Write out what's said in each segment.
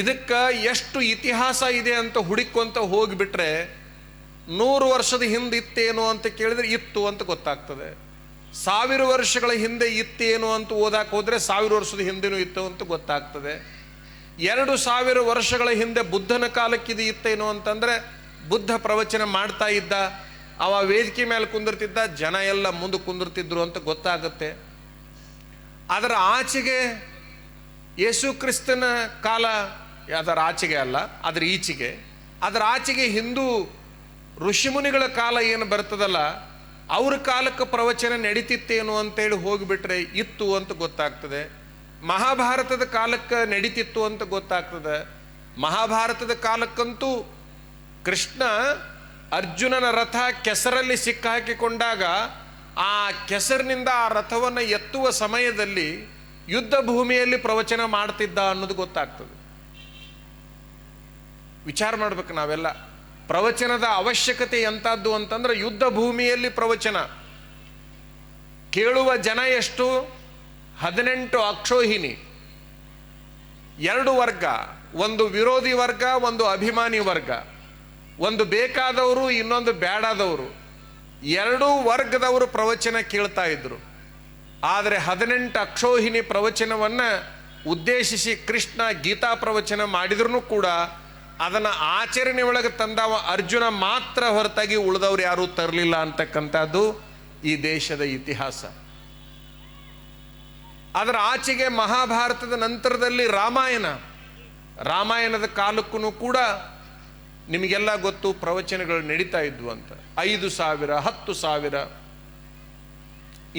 ಇದಕ್ಕೆ ಎಷ್ಟು ಇತಿಹಾಸ ಇದೆ ಅಂತ ಹುಡುಕೊಂತ ಹೋಗಿಬಿಟ್ರೆ 100 ವರ್ಷದ ಹಿಂದೆ ಇತ್ತೇನು ಅಂತ ಕೇಳಿದ್ರೆ ಇತ್ತು ಅಂತ ಗೊತ್ತಾಗ್ತದೆ. 1000 ವರ್ಷಗಳ ಹಿಂದೆ ಇತ್ತೇನು ಅಂತ ಓದಾಕ್ ಹೋದ್ರೆ 1000 ವರ್ಷದ ಹಿಂದೆನೂ ಇತ್ತು ಅಂತ ಗೊತ್ತಾಗ್ತದೆ. 2000 ವರ್ಷಗಳ ಹಿಂದೆ ಬುದ್ಧನ ಕಾಲಕ್ಕಿದು ಇತ್ತೇನು ಅಂತಂದ್ರೆ ಬುದ್ಧ ಪ್ರವಚನ ಮಾಡ್ತಾ ಇದ್ದ, ಅವ ವೇದಿಕೆ ಮೇಲೆ ಕುಂದಿರ್ತಿದ್ದ, ಜನ ಎಲ್ಲ ಮುಂದೆ ಕುಂದಿರ್ತಿದ್ರು ಅಂತ ಗೊತ್ತಾಗುತ್ತೆ. ಅದರ ಆಚೆಗೆ ಯೇಸು ಕ್ರಿಸ್ತನ ಕಾಲ, ಅದರ ಆಚೆಗೆ ಅಲ್ಲ, ಅದರ ಈಚೆಗೆ, ಅದರ ಆಚೆಗೆ ಹಿಂದೂ ಋಷಿಮುನಿಗಳ ಕಾಲ ಏನು ಬರ್ತದಲ್ಲ, ಅವ್ರ ಕಾಲಕ್ಕೆ ಪ್ರವಚನ ನಡೀತಿತ್ತೇನು ಅಂತೇಳಿ ಹೋಗಿಬಿಟ್ರೆ ಇತ್ತು ಅಂತ ಗೊತ್ತಾಗ್ತದೆ. ಮಹಾಭಾರತದ ಕಾಲಕ್ಕೆ ನಡೀತಿತ್ತು ಅಂತ ಗೊತ್ತಾಗ್ತದೆ. ಮಹಾಭಾರತದ ಕಾಲಕ್ಕಂತೂ ಕೃಷ್ಣ ಅರ್ಜುನನ ರಥ ಕೆಸರಲ್ಲಿ ಸಿಕ್ಕಾಕಿಕೊಂಡಾಗ ಆ ಕೆಸರಿನಿಂದ ಆ ರಥವನ್ನು ಎತ್ತುವ ಸಮಯದಲ್ಲಿ ಯುದ್ಧ ಭೂಮಿಯಲ್ಲಿ ಪ್ರವಚನ ಮಾಡ್ತಿದ್ದ ಅನ್ನೋದು ಗೊತ್ತಾಗ್ತದೆ. ವಿಚಾರ ಮಾಡ್ಬೇಕು ನಾವೆಲ್ಲ. ಪ್ರವಚನದ ಅವಶ್ಯಕತೆ ಎಂಥದ್ದು ಅಂತಂದ್ರೆ ಯುದ್ಧ ಭೂಮಿಯಲ್ಲಿ ಪ್ರವಚನ ಕೇಳುವ ಜನ ಎಷ್ಟು? 18 ಅಕ್ಷೋಹಿಣಿ, 2 ವರ್ಗ, ಒಂದು ವಿರೋಧಿ ವರ್ಗ, ಒಂದು ಅಭಿಮಾನಿ ವರ್ಗ, ಒಂದು ಬೇಕಾದವರು, ಇನ್ನೊಂದು ಬೇಡಾದವರು, 2 ವರ್ಗದವರು ಪ್ರವಚನ ಕೇಳ್ತಾ ಇದ್ರು. ಆದರೆ 18 ಅಕ್ಷೋಹಿಣಿ ಪ್ರವಚನವನ್ನು ಉದ್ದೇಶಿಸಿ ಕೃಷ್ಣ ಗೀತಾ ಪ್ರವಚನ ಮಾಡಿದ್ರೂ ಕೂಡ ಅದನ್ನು ಆಚರಣೆ ಒಳಗೆ ತಂದವ ಅರ್ಜುನ ಮಾತ್ರ ಹೊರತಾಗಿ ಉಳಿದವ್ರು ಯಾರೂ ತರಲಿಲ್ಲ ಅಂತಕ್ಕಂಥದ್ದು ಈ ದೇಶದ ಇತಿಹಾಸ. ಅದರ ಆಚೆಗೆ ಮಹಾಭಾರತದ ನಂತರದಲ್ಲಿ ರಾಮಾಯಣದ ಕಾಲಕ್ಕೂ ಕೂಡ ನಿಮಗೆಲ್ಲ ಗೊತ್ತು ಪ್ರವಚನಗಳು ನಡೀತಾ ಇದ್ವು ಅಂತ. 5,000, 10,000.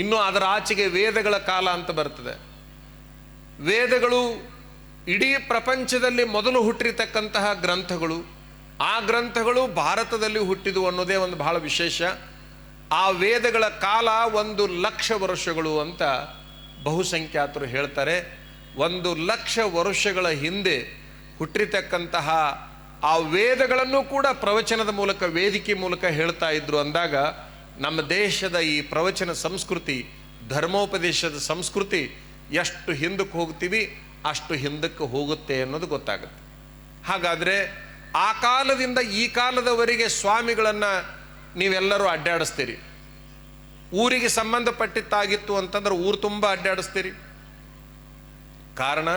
ಇನ್ನು ಅದರ ಆಚೆಗೆ ವೇದಗಳ ಕಾಲ ಅಂತ ಬರ್ತದೆ. ವೇದಗಳು ಇಡೀ ಪ್ರಪಂಚದಲ್ಲಿ ಮೊದಲು ಹುಟ್ಟಿರ್ತಕ್ಕಂತಹ ಗ್ರಂಥಗಳು. ಆ ಗ್ರಂಥಗಳು ಭಾರತದಲ್ಲಿ ಹುಟ್ಟಿದು ಅನ್ನೋದೇ ಒಂದು ಬಹಳ ವಿಶೇಷ. ಆ ವೇದಗಳ ಕಾಲ 1,00,000 ವರ್ಷಗಳು ಅಂತ ಬಹುಸಂಖ್ಯಾತರು ಹೇಳ್ತಾರೆ. 1,00,000 ವರ್ಷಗಳ ಹಿಂದೆ ಹುಟ್ಟಿರ್ತಕ್ಕಂತಹ ಆ ವೇದಗಳನ್ನು ಕೂಡ ಪ್ರವಚನದ ಮೂಲಕ, ವೇದಿಕೆ ಮೂಲಕ ಹೇಳ್ತಾ ಇದ್ರು ಅಂದಾಗ ನಮ್ಮ ದೇಶದ ಈ ಪ್ರವಚನ ಸಂಸ್ಕೃತಿ, ಧರ್ಮೋಪದೇಶದ ಸಂಸ್ಕೃತಿ ಎಷ್ಟು ಹಿಂದಕ್ಕೆ ಹೋಗ್ತೀವಿ ಅಷ್ಟು ಹಿಂದಕ್ಕೆ ಹೋಗುತ್ತೆ ಅನ್ನೋದು ಗೊತ್ತಾಗುತ್ತೆ. ಹಾಗಾದರೆ ಆ ಕಾಲದಿಂದ ಈ ಕಾಲದವರೆಗೆ ಸ್ವಾಮಿಗಳನ್ನು ನೀವೆಲ್ಲರೂ ಅಡ್ಡಾಡಿಸ್ತೀರಿ. ಊರಿಗೆ ಸಂಬಂಧಪಟ್ಟಿದ್ದಾಗಿತ್ತು ಅಂತಂದ್ರೆ ಊರು ತುಂಬ ಅಡ್ಡಾಡಿಸ್ತೀರಿ. ಕಾರಣ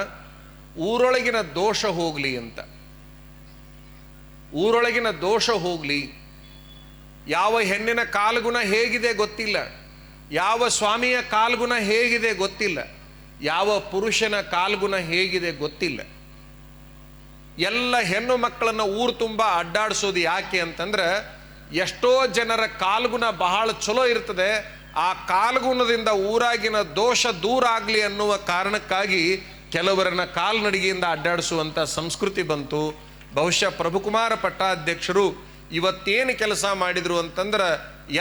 ಊರೊಳಗಿನ ದೋಷ ಹೋಗಲಿ ಅಂತ. ಊರೊಳಗಿನ ದೋಷ ಹೋಗಲಿ. ಯಾವ ಹೆಣ್ಣಿನ ಕಾಲ್ಗುಣ ಹೇಗಿದೆ ಗೊತ್ತಿಲ್ಲ, ಯಾವ ಸ್ವಾಮಿಯ ಕಾಲ್ಗುಣ ಹೇಗಿದೆ ಗೊತ್ತಿಲ್ಲ, ಯಾವ ಪುರುಷನ ಕಾಲ್ಗುಣ ಹೇಗಿದೆ ಗೊತ್ತಿಲ್ಲ. ಎಲ್ಲ ಹೆಣ್ಣು ಮಕ್ಕಳನ್ನು ಊರು ತುಂಬ ಅಡ್ಡಾಡಿಸೋದು ಯಾಕೆ ಅಂತಂದ್ರೆ ಎಷ್ಟೋ ಜನರ ಕಾಲ್ಗುಣ ಬಹಳ ಚಲೋ ಇರ್ತದೆ. ಆ ಕಾಲ್ಗುಣದಿಂದ ಊರಾಗಿನ ದೋಷ ದೂರ ಆಗಲಿ ಅನ್ನುವ ಕಾರಣಕ್ಕಾಗಿ ಕೆಲವರನ್ನ ಕಾಲ್ನಡಿಗೆಯಿಂದ ಅಡ್ಡಾಡಿಸುವಂಥ ಸಂಸ್ಕೃತಿ ಬಂತು. ಬಹುಶಃ ಪ್ರಭುಕುಮಾರ ಪಟ್ಟಾಧ್ಯಕ್ಷರು ಇವತ್ತೇನು ಕೆಲಸ ಮಾಡಿದರು ಅಂತಂದ್ರೆ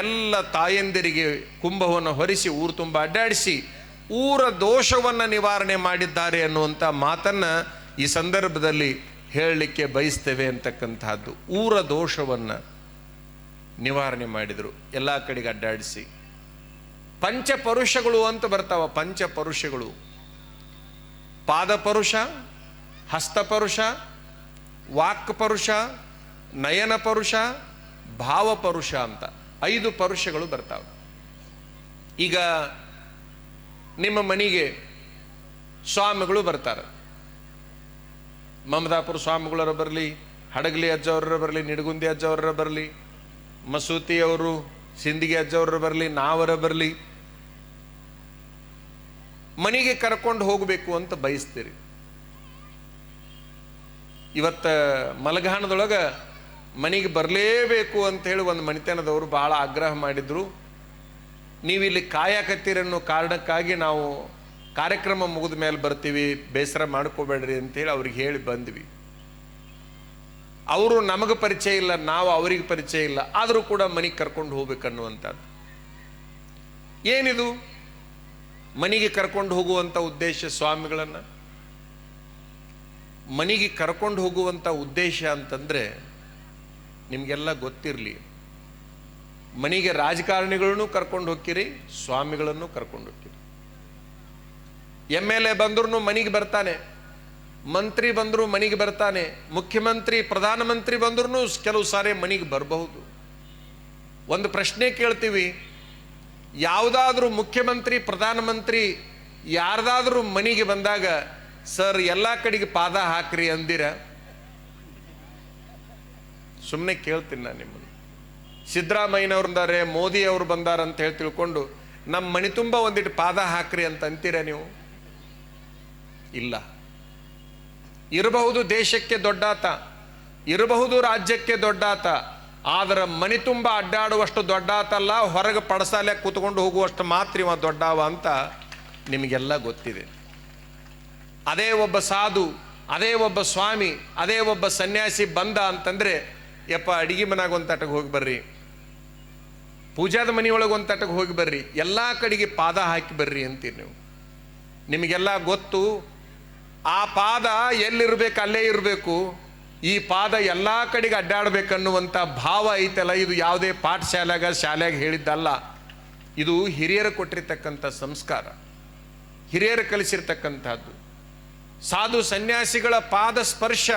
ಎಲ್ಲ ತಾಯಂದಿರಿಗೆ ಕುಂಭವನ್ನು ಹೊರಿಸಿ ಊರು ತುಂಬ ಅಡ್ಡಾಡಿಸಿ ಊರ ದೋಷವನ್ನು ನಿವಾರಣೆ ಮಾಡಿದ್ದಾರೆ ಅನ್ನುವಂಥ ಮಾತನ್ನು ಈ ಸಂದರ್ಭದಲ್ಲಿ ಹೇಳಲಿಕ್ಕೆ ಬಯಸ್ತೇವೆ ಅಂತಕ್ಕಂಥದ್ದು. ಊರ ದೋಷವನ್ನು ನಿವಾರಣೆ ಮಾಡಿದರು, ಎಲ್ಲ ಕಡೆಗೆ ಅಡ್ಡಾಡಿಸಿ. ಪಂಚಪರುಷಗಳು ಅಂತ ಬರ್ತಾವ. ಪಂಚಪರುಷಗಳು: ಪಾದಪರುಷ, ಹಸ್ತಪರುಷ, ವಾಕ್ಪರುಷ, ನಯನ ಪರುಷ, ಭಾವಪರುಷ ಅಂತ 5 ಪರುಷಗಳು ಬರ್ತಾವೆ. ಈಗ ನಿಮ್ಮ ಮನೆಗೆ ಸ್ವಾಮಿಗಳು ಬರ್ತಾರೆ. ಮಮದಾಪುರ ಸ್ವಾಮಿಗಳರ ಬರಲಿ, ಹಡಗಲಿ ಅಜ್ಜವ್ರ ಬರಲಿ, ನಿಡಗುಂದಿ ಅಜ್ಜವ್ರ ಬರಲಿ, ಮಸೂತಿಯವರು, ಸಿಂದಗಿ ಅಜ್ಜವ್ರ ಬರಲಿ, ನಾವರ ಬರಲಿ, ಮನೆಗೆ ಕರ್ಕೊಂಡು ಹೋಗಬೇಕು ಅಂತ ಬಯಸ್ತೀರಿ. ಇವತ್ತು ಮಲಗಾಣದೊಳಗೆ ಮನೆಗೆ ಬರಲೇಬೇಕು ಅಂಥೇಳಿ ಒಂದು ಮನೆತನದವರು ಭಾಳ ಆಗ್ರಹ ಮಾಡಿದ್ರು. ನೀವಿಲ್ಲಿ ಕಾಯಕತ್ತೀರನ್ನೋ ಕಾರಣಕ್ಕಾಗಿ ನಾವು ಕಾರ್ಯಕ್ರಮ ಮುಗಿದ ಮೇಲೆ ಬರ್ತೀವಿ, ಬೇಸರ ಮಾಡ್ಕೋಬೇಡ್ರಿ ಅಂತೇಳಿ ಅವ್ರಿಗೆ ಹೇಳಿ ಬಂದ್ವಿ. ಅವರು ನಮಗೆ ಪರಿಚಯ ಇಲ್ಲ, ನಾವು ಅವರಿಗೆ ಪರಿಚಯ ಇಲ್ಲ, ಆದರೂ ಕೂಡ ಮನೆಗೆ ಕರ್ಕೊಂಡು ಹೋಗ್ಬೇಕನ್ನುವಂಥದ್ದು. ಏನಿದು ಮನೆಗೆ ಕರ್ಕೊಂಡು ಹೋಗುವಂಥ ಉದ್ದೇಶ? ಸ್ವಾಮಿಗಳನ್ನು ಮನೆಗೆ ಕರ್ಕೊಂಡು ಹೋಗುವಂಥ ಉದ್ದೇಶ ಅಂತಂದರೆ ನಿಮಗೆಲ್ಲ ಗೊತ್ತಿರಲಿ. ಮನೆಗೆ ರಾಜಕಾರಣಿಗಳನ್ನೂ ಕರ್ಕೊಂಡು ಹೋಗ್ತೀರಿ, ಸ್ವಾಮಿಗಳನ್ನು ಕರ್ಕೊಂಡು ಹೋಗ್ತೀರಿ. MLA ಬಂದ್ರೂ ಮನೆಗೆ ಬರ್ತಾನೆ, ಮಂತ್ರಿ ಬಂದರೂ ಮನೆಗೆ ಬರ್ತಾನೆ, ಮುಖ್ಯಮಂತ್ರಿ ಪ್ರಧಾನಮಂತ್ರಿ ಬಂದ್ರೂ ಕೆಲವು ಸಾರಿ ಮನೆಗೆ ಬರಬಹುದು. ಒಂದು ಪ್ರಶ್ನೆ ಕೇಳ್ತೀವಿ, ಯಾವುದಾದ್ರೂ ಮುಖ್ಯಮಂತ್ರಿ ಪ್ರಧಾನಮಂತ್ರಿ ಯಾರ್ದಾದ್ರೂ ಮನೆಗೆ ಬಂದಾಗ ಸರ್ ಎಲ್ಲ ಕಡೆಗೆ ಪಾದ ಹಾಕ್ರಿ ಅಂದಿರ? ಸುಮ್ಮನೆ ಕೇಳ್ತೀನಿ ನಾನು ನಿಮ್ಮನ್ನು. ಸಿದ್ದರಾಮಯ್ಯನವ್ರು ಬಂದಾರೆ, ಮೋದಿ ಅವರು ಬಂದಾರ ಅಂತ ಹೇಳಿ ತಿಳ್ಕೊಂಡು ನಮ್ಮ ಮನೆ ತುಂಬ ಒಂದಿಟ್ಟು ಪಾದ ಹಾಕ್ರಿ ಅಂತ ಅಂತೀರ ನೀವು? ಇಲ್ಲ. ಇರಬಹುದು ದೇಶಕ್ಕೆ ದೊಡ್ಡಾತ, ಇರಬಹುದು ರಾಜ್ಯಕ್ಕೆ ದೊಡ್ಡಾತ, ಆದರೆ ಮನೆ ತುಂಬ ಅಡ್ಡಾಡುವಷ್ಟು ದೊಡ್ಡಾತಲ್ಲ, ಹೊರಗೆ ಪಡಸಾಲೆ ಕೂತ್ಕೊಂಡು ಹೋಗುವಷ್ಟು ಮಾತ್ರ ಇವ ದೊಡ್ಡವ ಅಂತ ನಿಮಗೆಲ್ಲ ಗೊತ್ತಿದೆ. ಅದೇ ಒಬ್ಬ ಸಾಧು, ಅದೇ ಒಬ್ಬ ಸ್ವಾಮಿ, ಅದೇ ಒಬ್ಬ ಸನ್ಯಾಸಿ ಬಂದ ಅಂತಂದ್ರೆ, ಯಪ್ಪ ಅಡಿಗೆ ಮನೆಯಾಗ ಒಂದು ತಟಗೆ ಹೋಗಿ ಬರ್ರಿ, ಪೂಜಾದ ಮನೆಯೊಳಗೆ ಒಂದು ತಟಗೆ ಹೋಗಿ ಬರ್ರಿ, ಎಲ್ಲ ಕಡೆಗೆ ಪಾದ ಹಾಕಿ ಬರ್ರಿ ಅಂತೀರಿ ನೀವು. ನಿಮಗೆಲ್ಲ ಗೊತ್ತು, ಆ ಪಾದ ಎಲ್ಲಿರ್ಬೇಕು ಅಲ್ಲೇ ಇರಬೇಕು, ಈ ಪಾದ ಎಲ್ಲ ಕಡೆಗೆ ಅಡ್ಡಾಡ್ಬೇಕನ್ನುವಂಥ ಭಾವ ಐತಲ್ಲ, ಇದು ಯಾವುದೇ ಶಾಲೆಯಾಗ ಹೇಳಿದ್ದಲ್ಲ. ಇದು ಹಿರಿಯರು ಕೊಟ್ಟಿರ್ತಕ್ಕಂಥ ಸಂಸ್ಕಾರ, ಹಿರಿಯರು ಕಲಿಸಿರ್ತಕ್ಕಂಥದ್ದು. ಸಾಧು ಸನ್ಯಾಸಿಗಳ ಪಾದ ಸ್ಪರ್ಶ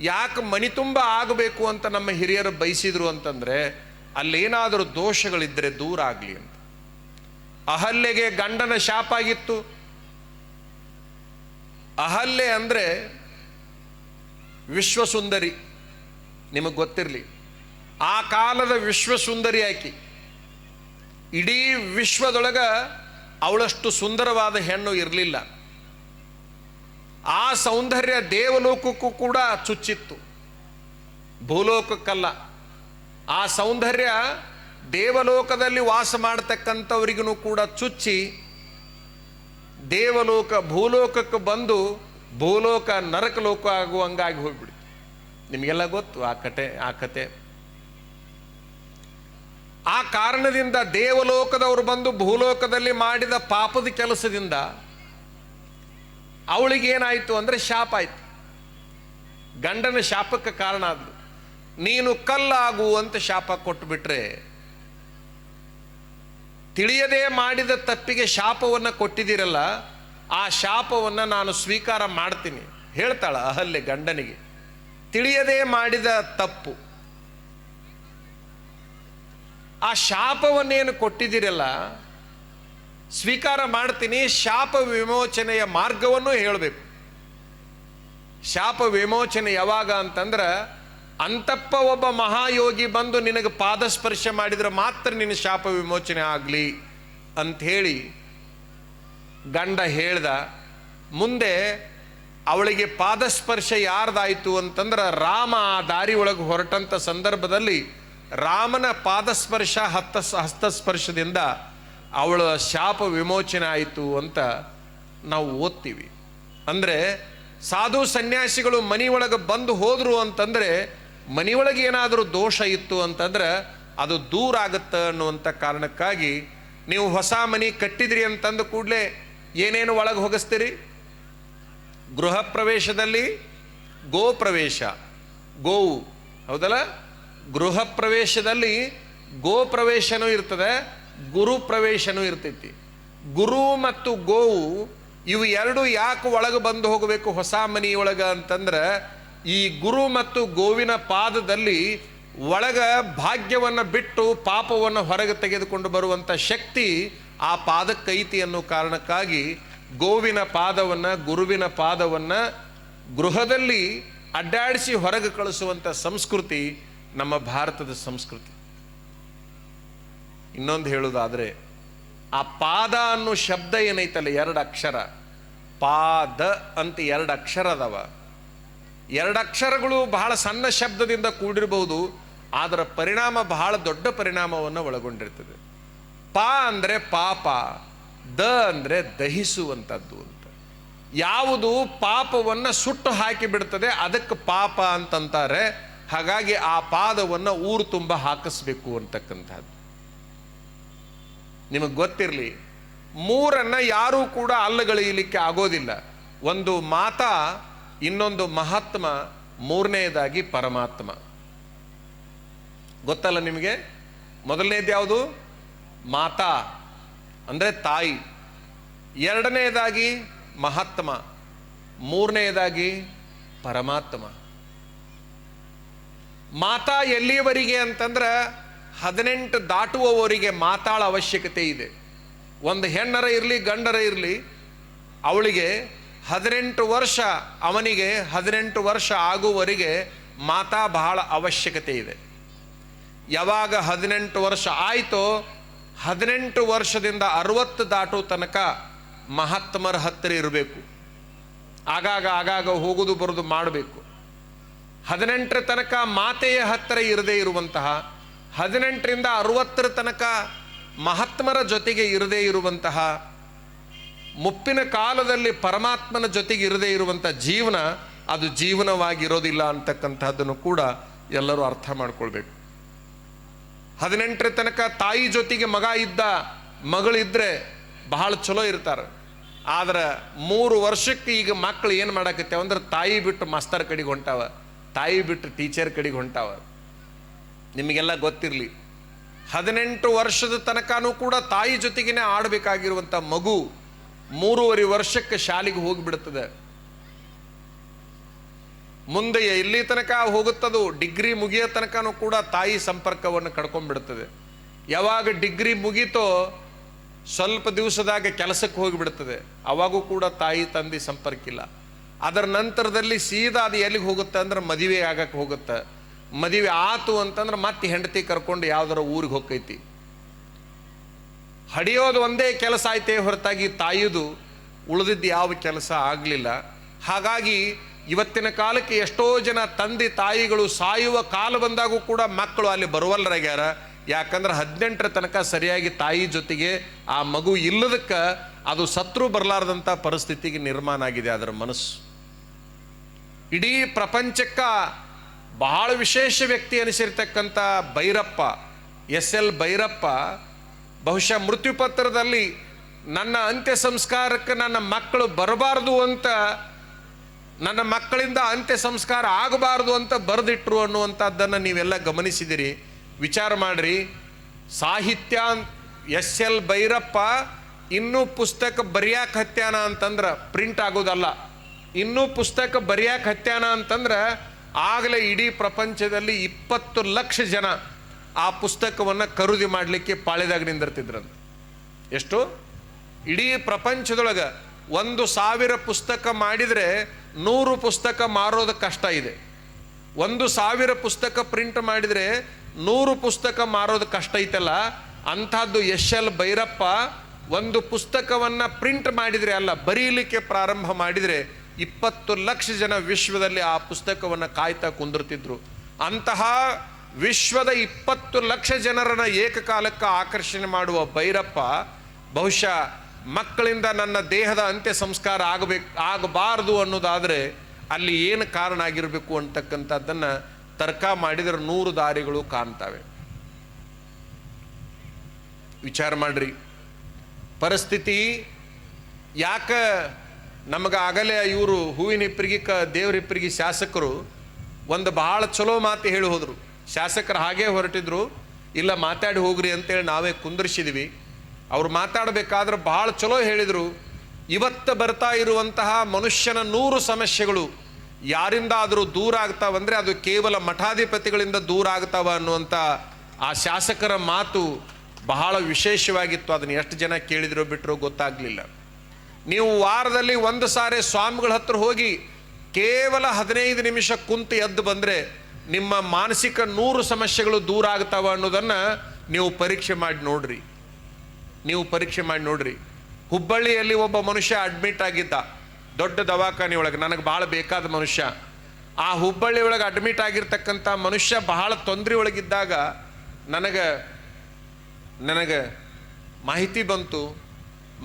ಯಾಕೆ ಮನಿ ತುಂಬ ಆಗಬೇಕು ಅಂತ ನಮ್ಮ ಹಿರಿಯರು ಬಯಸಿದ್ರು ಅಂತಂದ್ರೆ, ಅಲ್ಲೇನಾದರೂ ದೋಷಗಳಿದ್ದರೆ ದೂರ ಆಗಲಿ ಅಂತ. ಅಹಲ್ಯೆಗೆ ಗಂಡನ ಶಾಪ ಆಗಿತ್ತು. ಅಹಲ್ಯೆ ಅಂದರೆ ವಿಶ್ವಸುಂದರಿ, ನಿಮಗೆ ಗೊತ್ತಿರಲಿ. ಆ ಕಾಲದ ವಿಶ್ವಸುಂದರಿ ಆಕಿ. ಇಡೀ ವಿಶ್ವದೊಳಗ ಅವಳಷ್ಟು ಸುಂದರವಾದ ಹೆಣ್ಣು ಇರಲಿಲ್ಲ. ಆ ಸೌಂದರ್ಯ ದೇವಲೋಕಕ್ಕೂ ಕೂಡ ಚುಚ್ಚಿತ್ತು, ಭೂಲೋಕಕ್ಕಲ್ಲ. ಆ ಸೌಂದರ್ಯ ದೇವಲೋಕದಲ್ಲಿ ವಾಸ ಮಾಡತಕ್ಕಂಥವರಿಗೂ ಕೂಡ ಚುಚ್ಚಿ ದೇವಲೋಕ ಭೂಲೋಕಕ್ಕೆ ಬಂದು ಭೂಲೋಕ ನರಕ ಲೋಕ ಆಗುವಂಗಾಗಿ ಹೋಗ್ಬಿಡ್ತು. ನಿಮಗೆಲ್ಲ ಗೊತ್ತು ಆ ಕತೆ. ಆ ಕಾರಣದಿಂದ ದೇವಲೋಕದವರು ಬಂದು ಭೂಲೋಕದಲ್ಲಿ ಮಾಡಿದ ಪಾಪದ ಕೆಲಸದಿಂದ ಅವಳಿಗೇನಾಯಿತು ಅಂದರೆ ಶಾಪ ಆಯ್ತು. ಗಂಡನ ಶಾಪಕ್ಕೆ ಕಾರಣ ಆದ್ಲು. ನೀನು ಕಲ್ಲಾಗು ಅಂತ ಶಾಪ ಕೊಟ್ಟುಬಿಟ್ರೆ, ತಿಳಿಯದೇ ಮಾಡಿದ ತಪ್ಪಿಗೆ ಶಾಪವನ್ನು ಕೊಟ್ಟಿದ್ದೀರಲ್ಲ, ಆ ಶಾಪವನ್ನು ನಾನು ಸ್ವೀಕಾರ ಮಾಡ್ತೀನಿ ಹೇಳ್ತಾಳ ಅಹಲ್ಯೆ ಗಂಡನಿಗೆ. ತಿಳಿಯದೇ ಮಾಡಿದ ತಪ್ಪು, ಆ ಶಾಪವನ್ನೇನು ಕೊಟ್ಟಿದ್ದೀರಲ್ಲ ಸ್ವೀಕಾರ ಮಾಡ್ತೀನಿ, ಶಾಪ ವಿಮೋಚನೆಯ ಮಾರ್ಗವನ್ನು ಹೇಳಬೇಕು. ಶಾಪ ವಿಮೋಚನೆ ಯಾವಾಗ ಅಂತಂದ್ರೆ, ಅಂತಪ್ಪ ಒಬ್ಬ ಮಹಾಯೋಗಿ ಬಂದು ನಿನಗೆ ಪಾದಸ್ಪರ್ಶ ಮಾಡಿದ್ರೆ ಮಾತ್ರ ನಿನ್ನ ಶಾಪ ವಿಮೋಚನೆ ಆಗಲಿ ಅಂಥೇಳಿ ಗಂಡ ಹೇಳ್ದ. ಮುಂದೆ ಅವಳಿಗೆ ಪಾದಸ್ಪರ್ಶ ಯಾರ್ದಾಯಿತು ಅಂತಂದ್ರೆ, ರಾಮ ಆ ದಾರಿ ಒಳಗೆ ಹೊರಟಂಥ ಸಂದರ್ಭದಲ್ಲಿ ರಾಮನ ಪಾದಸ್ಪರ್ಶ ಹಸ್ತಸ್ಪರ್ಶದಿಂದ ಅವಳ ಶಾಪ ವಿಮೋಚನೆ ಆಯಿತು ಅಂತ ನಾವು ಓದ್ತೀವಿ. ಅಂದರೆ ಸಾಧು ಸನ್ಯಾಸಿಗಳು ಮನೆಯೊಳಗೆ ಬಂದು ಹೋದರು ಅಂತಂದರೆ, ಮನೆಯೊಳಗೆ ಏನಾದರೂ ದೋಷ ಇತ್ತು ಅಂತಂದ್ರೆ ಅದು ದೂರ ಆಗುತ್ತೆ ಅನ್ನುವಂಥ ಕಾರಣಕ್ಕಾಗಿ, ನೀವು ಹೊಸ ಮನೆ ಕಟ್ಟಿದ್ರಿ ಅಂತಂದ ಕೂಡಲೇ ಏನೇನು ಒಳಗೆ ಹೋಗಿಸ್ತೀರಿ? ಗೃಹ ಪ್ರವೇಶದಲ್ಲಿ ಗೋ ಪ್ರವೇಶ, ಗೋವು ಹೌದಲ್ಲ, ಗೃಹ ಪ್ರವೇಶದಲ್ಲಿ ಗೋ ಪ್ರವೇಶನೂ ಇರ್ತದೆ, ಗುರು ಪ್ರವೇಶನೂ ಇರ್ತೈತಿ. ಗುರು ಮತ್ತು ಗೋವು ಇವು ಎರಡು ಯಾಕೆ ಒಳಗೆ ಬಂದು ಹೋಗಬೇಕು ಹೊಸ ಮನೆಯೊಳಗೆ ಅಂತಂದ್ರೆ, ಈ ಗುರು ಮತ್ತು ಗೋವಿನ ಪಾದದಲ್ಲಿ ಒಳಗ ಭಾಗ್ಯವನ್ನು ಬಿಟ್ಟು ಪಾಪವನ್ನು ಹೊರಗೆ ತೆಗೆದುಕೊಂಡು ಬರುವಂಥ ಶಕ್ತಿ ಆ ಪಾದಕ್ಕೈತಿ ಅನ್ನೋ ಕಾರಣಕ್ಕಾಗಿ ಗೋವಿನ ಪಾದವನ್ನು ಗುರುವಿನ ಪಾದವನ್ನು ಗೃಹದಲ್ಲಿ ಅಡ್ಡಾಡಿಸಿ ಹೊರಗೆ ಕಳಿಸುವಂಥ ಸಂಸ್ಕೃತಿ ನಮ್ಮ ಭಾರತದ ಸಂಸ್ಕೃತಿ. ಇನ್ನೊಂದು ಹೇಳುವುದಾದರೆ, ಆ ಪಾದ ಅನ್ನೋ ಶಬ್ದ ಏನೈತಲ್ಲ, ಎರಡು ಅಕ್ಷರ, ಪಾದ ಅಂತ ಎರಡು ಅಕ್ಷರ ಅದಾವ. ಎರಡು ಅಕ್ಷರಗಳು ಬಹಳ ಸಣ್ಣ ಶಬ್ದದಿಂದ ಕೂಡಿರಬಹುದು, ಅದರ ಪರಿಣಾಮ ಬಹಳ ದೊಡ್ಡ ಪರಿಣಾಮವನ್ನು ಒಳಗೊಂಡಿರ್ತದೆ. ಪಾ ಅಂದರೆ ಪಾಪ, ದ ಅಂದರೆ ದಹಿಸುವಂಥದ್ದು ಅಂತ. ಯಾವುದು ಪಾಪವನ್ನು ಸುಟ್ಟು ಹಾಕಿ ಬಿಡ್ತದೆ ಅದಕ್ಕೆ ಪಾಪ ಅಂತಂತಾರೆ. ಹಾಗಾಗಿ ಆ ಪಾದವನ್ನು ಊರು ತುಂಬ ಹಾಕಿಸ್ಬೇಕು ಅಂತಕ್ಕಂಥದ್ದು. ನಿಮಗೆ ಗೊತ್ತಿರಲಿ, ಮೂರನ್ನು ಯಾರೂ ಕೂಡ ಅಲ್ಲಗಳೆಯಲಿಕ್ಕೆ ಆಗೋದಿಲ್ಲ. ಒಂದು ಮಾತಾ, ಇನ್ನೊಂದು ಮಹಾತ್ಮ, ಮೂರನೆಯದಾಗಿ ಪರಮಾತ್ಮ. ಗೊತ್ತಲ್ಲ ನಿಮಗೆ? ಮೊದಲನೇದು ಯಾವುದು? ಮಾತಾ ಅಂದರೆ ತಾಯಿ. ಎರಡನೆಯದಾಗಿ ಮಹಾತ್ಮ, ಮೂರನೆಯದಾಗಿ ಪರಮಾತ್ಮ. ಮಾತಾ ಎಲ್ಲಿಯವರೆಗೆ ಅಂತಂದ್ರೆ 18 ದಾಟುವವರಿಗೆ ಮಾತಾಳ ಅವಶ್ಯಕತೆ ಇದೆ. ಒಂದು ಹೆಣ್ಣರ ಇರಲಿ ಗಂಡರ ಇರಲಿ, ಅವಳಿಗೆ 18 ವರ್ಷ, ಅವನಿಗೆ 18 ವರ್ಷ ಆಗುವವರೆಗೆ ಮಾತಾ ಬಹಳ ಅವಶ್ಯಕತೆ ಇದೆ. ಯಾವಾಗ 18 ವರ್ಷ ಆಯಿತೋ 18 ವರ್ಷದಿಂದ 60 ದಾಟೋ ತನಕ ಮಹಾತ್ಮರ ಹತ್ತಿರ ಇರಬೇಕು. ಆಗಾಗ ಹೋಗುದು ಬರೋದು ಮಾಡಬೇಕು. 18ರ ತನಕ ಮಾತೆಯ ಹತ್ತಿರ ಇರದೇ ಇರುವಂತಹ, 18ರಿಂದ 60ರ ತನಕ ಮಹಾತ್ಮರ ಜೊತೆಗೆ ಇರದೇ ಇರುವಂತಹ, ಮುಪ್ಪಿನ ಕಾಲದಲ್ಲಿ ಪರಮಾತ್ಮನ ಜೊತೆಗೆ ಇರದೇ ಇರುವಂಥ ಜೀವನ ಅದು ಜೀವನವಾಗಿರೋದಿಲ್ಲ ಅಂತಕ್ಕಂಥದ್ದನ್ನು ಕೂಡ ಎಲ್ಲರೂ ಅರ್ಥ ಮಾಡ್ಕೊಳ್ಬೇಕು. 18ರ ತನಕ ತಾಯಿ ಜೊತೆಗೆ ಮಗ ಇದ್ದ ಮಗಳಿದ್ರೆ ಬಹಳ ಚಲೋ ಇರ್ತಾರೆ. ಆದ್ರೆ 3 ವರ್ಷಕ್ಕೆ ಈಗ ಮಕ್ಕಳು ಏನು ಮಾಡಾಕತ್ತೇವ ಅಂದ್ರೆ ತಾಯಿ ಬಿಟ್ಟು ಮಾಸ್ತರ್ ಕಡೆಗೆ ಹೊಂಟಾವ, ತಾಯಿ ಬಿಟ್ಟು ಟೀಚರ್ ಕಡೆಗೆ ಹೊಂಟಾವ. ನಿಮಗೆಲ್ಲ ಗೊತ್ತಿರಲಿ, 18 ವರ್ಷದ ತನಕನೂ ಕೂಡ ತಾಯಿ ಜೊತೆಗೇನೆ ಆಡಬೇಕಾಗಿರುವಂಥ ಮಗು 3.5 ವರ್ಷಕ್ಕೆ ಶಾಲೆಗೆ ಹೋಗಿಬಿಡ್ತದೆ. ಮುಂದೆ ಎಲ್ಲಿ ತನಕ ಹೋಗುತ್ತದೋ ಡಿಗ್ರಿ ಮುಗಿಯೋ ತನಕನೂ ಕೂಡ ತಾಯಿ ಸಂಪರ್ಕವನ್ನು ಕಡ್ಕೊಂಡ್ಬಿಡ್ತದೆ. ಯಾವಾಗ ಡಿಗ್ರಿ ಮುಗೀತೋ ಸ್ವಲ್ಪ ದಿವಸದಾಗ ಕೆಲಸಕ್ಕೆ ಹೋಗಿಬಿಡ್ತದೆ, ಅವಾಗೂ ಕೂಡ ತಾಯಿ ತಂದೆ ಸಂಪರ್ಕ ಇಲ್ಲ. ಅದರ ನಂತರದಲ್ಲಿ ಸೀದಾ ಅದು ಎಲ್ಲಿಗೆ ಹೋಗುತ್ತೆ ಅಂದ್ರೆ ಮದುವೆ ಆಗಕ್ಕೆ ಹೋಗುತ್ತೆ. ಮದುವೆ ಆತು ಅಂತಂದ್ರೆ ಮತ್ತೆ ಹೆಂಡತಿ ಕರ್ಕೊಂಡು ಯಾವ್ದಾರ ಊರಿಗೆ ಹೋಗ್ತೈತಿ. ಹಡಿಯೋದು ಒಂದೇ ಕೆಲಸ ಆಯ್ತೇ ಹೊರತಾಗಿ ತಾಯಿದು ಉಳಿದಿದ್ದು ಯಾವ ಕೆಲಸ ಆಗಲಿಲ್ಲ. ಹಾಗಾಗಿ ಇವತ್ತಿನ ಕಾಲಕ್ಕೆ ಎಷ್ಟೋ ಜನ ತಂದೆ ತಾಯಿಗಳು ಸಾಯುವ ಕಾಲ ಬಂದಾಗೂ ಕೂಡ ಮಕ್ಕಳು ಅಲ್ಲಿ ಬರುವಲ್ಲರಾಗ್ಯಾರ. ಯಾಕಂದ್ರೆ 18ರ ತನಕ ಸರಿಯಾಗಿ ತಾಯಿ ಜೊತೆಗೆ ಆ ಮಗು ಇಲ್ಲದಕ್ಕೆ ಅದು ಸತ್ರು ಬರಲಾರ್ದಂಥ ಪರಿಸ್ಥಿತಿಗೆ ನಿರ್ಮಾಣ ಆಗಿದೆ ಅದರ ಮನಸ್ಸು. ಇಡೀ ಪ್ರಪಂಚಕ್ಕ ಬಹಳ ವಿಶೇಷ ವ್ಯಕ್ತಿ ಅನಿಸಿರ್ತಕ್ಕಂಥ ಭೈರಪ್ಪ, SL ಭೈರಪ್ಪ, ಬಹುಶಃ ಮೃತ್ಯುಪತ್ರದಲ್ಲಿ ನನ್ನ ಅಂತ್ಯ ಸಂಸ್ಕಾರಕ್ಕೆ ನನ್ನ ಮಕ್ಕಳು ಬರಬಾರ್ದು ಅಂತ, ನನ್ನ ಮಕ್ಕಳಿಂದ ಅಂತ್ಯ ಸಂಸ್ಕಾರ ಆಗಬಾರ್ದು ಅಂತ ಬರೆದಿಟ್ರು ಅನ್ನುವಂಥದ್ದನ್ನು ನೀವೆಲ್ಲ ಗಮನಿಸಿದಿರಿ. ವಿಚಾರ ಮಾಡ್ರಿ. ಸಾಹಿತ್ಯ SL ಭೈರಪ್ಪ ಇನ್ನೂ ಪುಸ್ತಕ ಬರೆಯಾಕ ಹತ್ಯಾನ ಅಂತಂದ್ರೆ ಪ್ರಿಂಟ್ ಆಗೋದಲ್ಲ, ಇನ್ನೂ ಪುಸ್ತಕ ಬರೆಯಾಕ ಹತ್ಯಾನ ಅಂತಂದ್ರೆ ಆಗಲೇ ಇಡೀ ಪ್ರಪಂಚದಲ್ಲಿ 20 ಲಕ್ಷ ಜನ ಆ ಪುಸ್ತಕವನ್ನು ಖರೀದಿ ಮಾಡಲಿಕ್ಕೆ ಪಾಳೆದಾಗ ನಿಂದಿರ್ತಿದ್ರಂತ. ಎಷ್ಟು? ಇಡೀ ಪ್ರಪಂಚದೊಳಗೆ 1,000 ಪುಸ್ತಕ ಮಾಡಿದರೆ 100 ಪುಸ್ತಕ ಮಾರೋದು ಕಷ್ಟ ಇದೆ. 1,000 ಪುಸ್ತಕ ಪ್ರಿಂಟ್ ಮಾಡಿದರೆ 100 ಪುಸ್ತಕ ಮಾರೋದು ಕಷ್ಟ ಐತಲ್ಲ. ಅಂಥದ್ದು SL ಭೈರಪ್ಪ ಒಂದು ಪುಸ್ತಕವನ್ನು ಪ್ರಿಂಟ್ ಮಾಡಿದರೆ ಅಲ್ಲ, ಬರೀಲಿಕ್ಕೆ ಪ್ರಾರಂಭ ಮಾಡಿದರೆ 20 ಲಕ್ಷ ಜನ ವಿಶ್ವದಲ್ಲಿ ಆ ಪುಸ್ತಕವನ್ನು ಕಾಯ್ತಾ ಕುಂದಿರ್ತಿದ್ರು. ಅಂತಹ ವಿಶ್ವದ 20 ಲಕ್ಷ ಜನರನ್ನ ಏಕಕಾಲಕ್ಕೆ ಆಕರ್ಷಣೆ ಮಾಡುವ ಭೈರಪ್ಪ ಬಹುಶಃ ಮಕ್ಕಳಿಂದ ನನ್ನ ದೇಹದ ಅಂತ್ಯ ಸಂಸ್ಕಾರ ಆಗಬಾರದು ಅನ್ನೋದಾದರೆ ಅಲ್ಲಿ ಏನು ಕಾರಣ ಆಗಿರಬೇಕು ಅಂತಕ್ಕಂಥದ್ದನ್ನು ತರ್ಕ ಮಾಡಿದರೆ 100 ದಾರಿಗಳು ಕಾಣ್ತವೆ. ವಿಚಾರ ಮಾಡ್ರಿ. ಪರಿಸ್ಥಿತಿ ಯಾಕೆ ನಮಗೆ ಆಗಲೇ ಇವರು ಹೂವಿನ ಇಪ್ಪರಿಗೆ ದೇವ್ರ ಇಪ್ಪರಿಗೆ ಶಾಸಕರು ಒಂದು ಬಹಳ ಚಲೋ ಮಾತು ಹೇಳಿ ಹೋದರು. ಶಾಸಕರು ಹಾಗೇ ಹೊರಟಿದ್ರು, ಇಲ್ಲ ಮಾತಾಡಿ ಹೋಗ್ರಿ ಅಂತೇಳಿ ನಾವೇ ಕುಂದರ್ಸಿದ್ವಿ. ಅವ್ರು ಮಾತಾಡಬೇಕಾದ್ರೆ ಬಹಳ ಚಲೋ ಹೇಳಿದರು. ಇವತ್ತು ಬರ್ತಾ ಇರುವಂತಹ ಮನುಷ್ಯನ 100 ಸಮಸ್ಯೆಗಳು ಯಾರಿಂದಾದರೂ ದೂರ ಆಗ್ತಾವಂದರೆ ಅದು ಕೇವಲ ಮಠಾಧಿಪತಿಗಳಿಂದ ದೂರ ಆಗ್ತಾವ ಅನ್ನುವಂಥ ಆ ಶಾಸಕರ ಮಾತು ಬಹಳ ವಿಶೇಷವಾಗಿತ್ತು. ಅದನ್ನು ಎಷ್ಟು ಜನ ಕೇಳಿದ್ರೋ ಬಿಟ್ಟರೋ ಗೊತ್ತಾಗಲಿಲ್ಲ. ನೀವು ವಾರದಲ್ಲಿ 1 ಸಾರಿ ಸ್ವಾಮಿಗಳ ಹತ್ರ ಹೋಗಿ ಕೇವಲ 15 ನಿಮಿಷ ಕುಂತು ಎದ್ದು ಬಂದರೆ ನಿಮ್ಮ ಮಾನಸಿಕ 100 ಸಮಸ್ಯೆಗಳು ದೂರ ಆಗ್ತಾವ ಅನ್ನೋದನ್ನು ನೀವು ಪರೀಕ್ಷೆ ಮಾಡಿ ನೋಡ್ರಿ. ಹುಬ್ಬಳ್ಳಿಯಲ್ಲಿ ಒಬ್ಬ ಮನುಷ್ಯ ಅಡ್ಮಿಟ್ ಆಗಿದ್ದ, ದೊಡ್ಡ ದವಾಖಾನೆ ಒಳಗೆ, ನನಗೆ ಭಾಳ ಬೇಕಾದ ಮನುಷ್ಯ. ಆ ಹುಬ್ಬಳ್ಳಿ ಒಳಗೆ ಅಡ್ಮಿಟ್ ಆಗಿರ್ತಕ್ಕಂಥ ಮನುಷ್ಯ ಬಹಳ ತೊಂದರೆ ಒಳಗಿದ್ದಾಗ ನನಗೆ ಮಾಹಿತಿ ಬಂತು.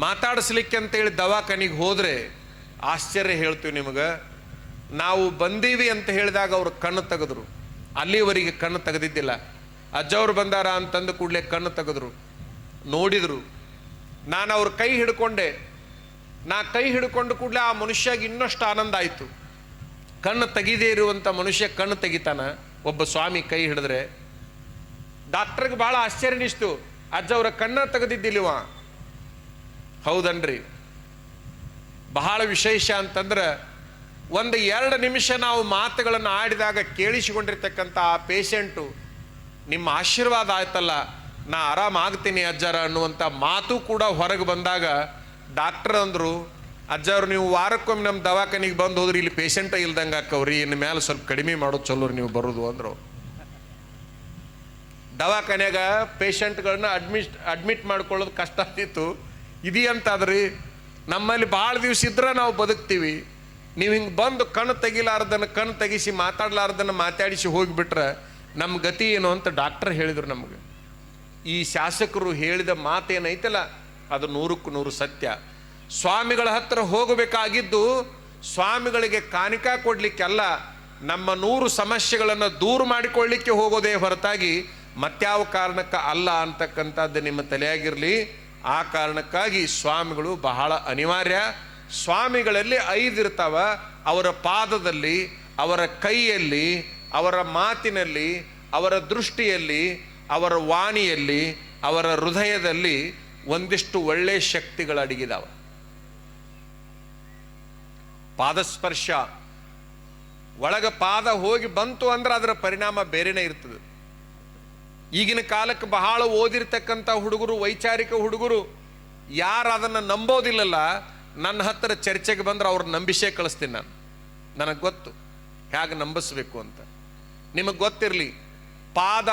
ಮಾತಾಡಿಸ್ಲಿಕ್ಕೆ ಅಂತೇಳಿ ದವಾಖಾನಿಗೆ ಹೋದರೆ ಆಶ್ಚರ್ಯ ಹೇಳ್ತೀವಿ ನಿಮಗೆ. ನಾವು ಬಂದೀವಿ ಅಂತ ಹೇಳಿದಾಗ ಅವರು ಕಣ್ಣು ತೆಗೆದ್ರು. ಅಲ್ಲಿವರೆಗೆ ಕಣ್ಣು ತೆಗೆದಿದ್ದಿಲ್ಲ. ಅಜ್ಜವ್ರು ಬಂದಾರ ಅಂತಂದು ಕೂಡಲೇ ಕಣ್ಣು ತೆಗೆದ್ರು, ನೋಡಿದರು. ನಾನು ಅವ್ರ ಕೈ ಹಿಡ್ಕೊಂಡೆ. ಕೈ ಹಿಡ್ಕೊಂಡು ಕೂಡಲೇ ಆ ಮನುಷ್ಯಗೆ ಇನ್ನಷ್ಟು ಆನಂದ ಆಯಿತು. ಕಣ್ಣು ತೆಗಿದೇ ಇರುವಂಥ ಮನುಷ್ಯ ಕಣ್ಣು ತೆಗಿತಾನ ಒಬ್ಬ ಸ್ವಾಮಿ ಕೈ ಹಿಡಿದ್ರೆ. ಡಾಕ್ಟರ್ಗೆ ಭಾಳ ಆಶ್ಚರ್ಯ ಅನಿಸ್ತು. ಅಜ್ಜವ್ರ ಕಣ್ಣ ತೆಗೆದಿದ್ದಿಲ್ಲವ. ಹೌದನ್ರಿ. ಬಹಳ ವಿಶೇಷ ಅಂತಂದ್ರೆ 2 ನಿಮಿಷ ನಾವು ಮಾತುಗಳನ್ನು ಆಡಿದಾಗ ಕೇಳಿಸಿಕೊಂಡಿರ್ತಕ್ಕಂಥ ಆ ಪೇಷಂಟು ನಿಮ್ಮ ಆಶೀರ್ವಾದ ಆಯ್ತಲ್ಲ, ನಾ ಆರಾಮಾಗ್ತೀನಿ ಅಜ್ಜಾರ ಅನ್ನುವಂಥ ಮಾತು ಕೂಡ ಹೊರಗೆ ಬಂದಾಗ ಡಾಕ್ಟರ್ ಅಂದರು, ಅಜ್ಜಾರು ನೀವು ವಾರಕ್ಕೊಮ್ಮೆ ನಮ್ಮ ದವಾಖಾನಿಗೆ ಬಂದು ಹೋದ್ರಿ, ಇಲ್ಲಿ ಪೇಷಂಟ ಇಲ್ದಂಗೆ ಹಾಕವ್ರಿ, ಇನ್ನು ಮೇಲೆ ಸ್ವಲ್ಪ ಕಡಿಮೆ ಮಾಡೋದು ಚಲೋರಿ ನೀವು ಬರೋದು ಅಂದರು. ದವಾಖಾನ್ಯಾಗ ಪೇಷಂಟ್ಗಳನ್ನ ಅಡ್ಮಿಟ್ ಮಾಡ್ಕೊಳ್ಳೋದು ಕಷ್ಟ ಆಗ್ತಿತ್ತು. ಇದೆಯಂತಾದ್ರಿ ನಮ್ಮಲ್ಲಿ ಭಾಳ ದಿವಸ ಇದ್ರೆ ನಾವು ಬದುಕ್ತೀವಿ, ನೀವು ಹಿಂಗೆ ಬಂದು ಕಣ್ಣು ತೆಗಿಲಾರ್ದನ್ನು ಕಣ್ಣು ತೆಗಿಸಿ ಮಾತಾಡ್ಲಾರ್ದನ್ನು ಮಾತಾಡಿಸಿ ಹೋಗಿಬಿಟ್ರೆ ನಮ್ಮ ಗತಿ ಏನು ಅಂತ ಡಾಕ್ಟರ್ ಹೇಳಿದರು ನಮಗೆ. ಈ ಶಾಸಕರು ಹೇಳಿದ ಮಾತೇನೈತಲ್ಲ ಅದು 100ಕ್ಕೆ 100 ಸತ್ಯ. ಸ್ವಾಮಿಗಳ ಹತ್ರ ಹೋಗಬೇಕಾಗಿದ್ದು ಸ್ವಾಮಿಗಳಿಗೆ ಕಾಣಿಕ ಕೊಡಲಿಕ್ಕೆಲ್ಲ, ನಮ್ಮ 100 ಸಮಸ್ಯೆಗಳನ್ನು ದೂರ ಮಾಡಿಕೊಳ್ಳಿಕ್ಕೆ ಹೋಗೋದೇ ಹೊರತಾಗಿ ಮತ್ಯಾವ ಕಾರಣಕ್ಕೆ ಅಲ್ಲ ಅಂತಕ್ಕಂಥದ್ದು ನಿಮ್ಮ ತಲೆಯಾಗಿರಲಿ. ಆ ಕಾರಣಕ್ಕಾಗಿ ಸ್ವಾಮಿಗಳು ಬಹಳ ಅನಿವಾರ್ಯ. ಸ್ವಾಮಿಗಳಲ್ಲಿ 5 ಇರ್ತಾವ. ಅವರ ಪಾದದಲ್ಲಿ, ಅವರ ಕೈಯಲ್ಲಿ, ಅವರ ಮಾತಿನಲ್ಲಿ, ಅವರ ದೃಷ್ಟಿಯಲ್ಲಿ, ಅವರ ವಾಣಿಯಲ್ಲಿ, ಅವರ ಹೃದಯದಲ್ಲಿ ಒಂದಿಷ್ಟು ಒಳ್ಳೆ ಶಕ್ತಿಗಳು ಅಡಗಿದಾವ. ಪಾದಸ್ಪರ್ಶ ಒಳಗ ಪಾದ ಹೋಗಿ ಬಂತು ಅಂದ್ರೆ ಅದರ ಪರಿಣಾಮ ಬೇರೆನೇ ಇರ್ತದೆ. ಈಗಿನ ಕಾಲಕ್ಕೆ ಬಹಳ ಓದಿರ್ತಕ್ಕಂಥ ಹುಡುಗರು, ವೈಚಾರಿಕ ಹುಡುಗರು ಯಾರು ಅದನ್ನು ನಂಬೋದಿಲ್ಲಲ್ಲ, ನನ್ನ ಹತ್ರ ಚರ್ಚೆಗೆ ಬಂದ್ರೆ ಅವ್ರ ನಂಬಿಸೇ ಕಳಿಸ್ತೀನಿ ನಾನು. ನನಗೆ ಗೊತ್ತು ಹೇಗೆ ನಂಬಿಸ್ಬೇಕು ಅಂತ. ನಿಮಗೆ ಗೊತ್ತಿರಲಿ, ಪಾದ